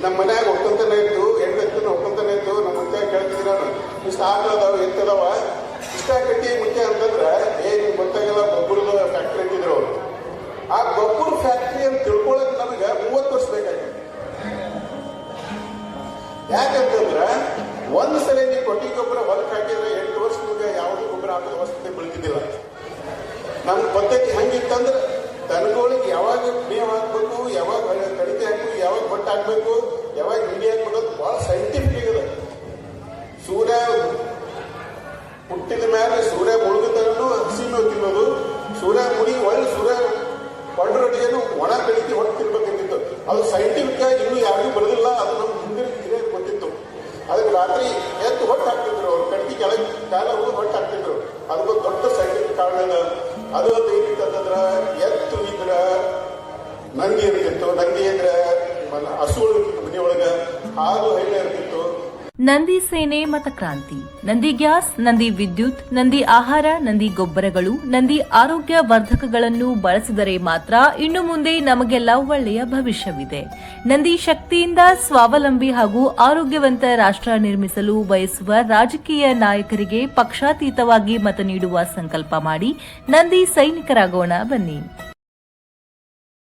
ನಮ್ಮ ಮನ್ಯಾಗ ಒಕ್ಕಂತನ ಇತ್ತು, ಹೆಣ್ಣು ಒಕ್ಕಂತನ ಇತ್ತು. ನಮ್ಮ ಮುಂಚೆ ಕೇಳ್ತಿದ್ರು ನಾನು, ಇಷ್ಟು ಆಕಳದಾವ ಎತ್ತದಾವ ಇಷ್ಟ ಕಟ್ಟಿ ಮುಂಚೆ ಅಂತಂದ್ರೆ ನಿಮ್ಗೆ ಗೊತ್ತಾಗಲ್ಲ ಗೊಬ್ಬರದ ಫ್ಯಾಕ್ಟ್ರಿ ಅಂತಿದ್ರು ಅವರು. ಆ ಗೊಬ್ಬರ ಫ್ಯಾಕ್ಟ್ರಿ ಅಂತ ತಿಳ್ಕೊಳಕ್ ನಮಗೆ 30 ವರ್ಷ ಬೇಕಾಗಿತ್ತು. ಯಾಕಂತಂದ್ರೆ ಒಂದು ಸಲ ನೀವು ಕೊಟ್ಟಿ ಗೊಬ್ಬರ ಹೊಲಕ್ಕೆ ಹಾಕಿದ್ರೆ 8 ವರ್ಷ ನಿಮಗೆ ಯಾವುದೇ ಗೊಬ್ಬರ ಹಾಕೋ ಅವಶ್ಯಕತೆ ಬೆಳೀತಿದ್ದಿಲ್ಲ. ನಮ್ಮ ಪದ್ಧತಿ ಹಂಗಿತ್ತಂದ್ರೆ ದನಗಳಿಗೆ ಯಾವಾಗ ಮೇವು ಹಾಕ್ಬೇಕು, ಯಾವಾಗ ಕಡಿತೆ ಹಾಕ್ಬೇಕು, ಯಾವಾಗ ಬಟ್ಟೆ ಹಾಕ್ಬೇಕು, ಯಾವಾಗ ಹಿಂಡಿ ಹಾಕ್ಬೇಕು ಅಂತ ಭಾಳ ಸೈಂಟಿಫಿಕ್ ಇದೆ. ಸೂರ್ಯ ಹುಟ್ಟಿದ ಮೇಲೆ ಸೂರ್ಯ ಮುಳುಗುತ್ತನೂ ಹಸಿ ಮೇವು ತಿನ್ನೋದು, ಸೂರ್ಯ ಮುಡಿ ಒಳ್ಳೆ ಸೂರ್ಯ ಕೊಂಡ್ರೊಟ್ಟಿಗೆ ಒಣ ಕಡಿಕೆ ಹೊಟ್ಟು ತಿನ್ಬೇಕಂತಿತ್ತು. ಅದು ಸೈಂಟಿಫಿಕ್ ಆಗಿ ಇನ್ನೂ ಯಾರಿಗೂ ಬರೋದಿಲ್ಲ. ಅದು ನಮ್ಮ ಹಿಂದಿನ ಹಿರಿಯರು ಗೊತ್ತಿತ್ತು. ಅದಕ್ಕೆ ರಾತ್ರಿ ಎತ್ತು ಹೊಟ್ಟು ಹಾಕ್ತಿದ್ರು, ಅವ್ರು ಕಡ್ಡಿ ಕೆಳಗೆ ಕಾಲ ಹೋಗಿ ಹೊಟ್ಟು ಹಾಕ್ತಿದ್ರು. ಅದಕ್ಕೊಂದು ದೊಡ್ಡ ಸೈಂಟಿಫಿಕ್ ಕಾರಣ ಇದೆ. ಅದು ಒಂದು ಏನಿತ್ತಂತಂದ್ರೆ ಎತ್ತು ಇದ್ರ ನಂದಿ ಇರ್ತಿತ್ತು, ನಂದಿ ಇದ್ರೆ ಹಸುಗಳು ಇರ್ತಿತ್ತು, ಮನೆಯೊಳಗೆ ಹಾಲು ಹೈನ ಇರ್ತಿತ್ತು. ನಂದಿ ಸೇನೆ ಮತಕ್ರಾಂತಿ, ನಂದಿ ಗ್ಯಾಸ್, ನಂದಿ ವಿದ್ಯುತ್, ನಂದಿ ಆಹಾರ, ನಂದಿ ಗೊಬ್ಬರಗಳು, ನಂದಿ ಆರೋಗ್ಯ ವರ್ಧಕಗಳನ್ನು ಬಳಸಿದರೆ ಮಾತ್ರ ಇನ್ನು ಮುಂದೆ ನಮಗೆಲ್ಲ ಒಳ್ಳೆಯ ಭವಿಷ್ಯವಿದೆ. ನಂದಿ ಶಕ್ತಿಯಿಂದ ಸ್ವಾವಲಂಬಿ ಹಾಗೂ ಆರೋಗ್ಯವಂತ ರಾಷ್ಟ್ರ ನಿರ್ಮಿಸಲು ಬಯಸುವ ರಾಜಕೀಯ ನಾಯಕರಿಗೆ ಪಕ್ಷಾತೀತವಾಗಿ ಮತ ನೀಡುವ ಸಂಕಲ್ಪ ಮಾಡಿ ನಂದಿ ಸೈನಿಕರಾಗೋಣ ಬನ್ನಿ.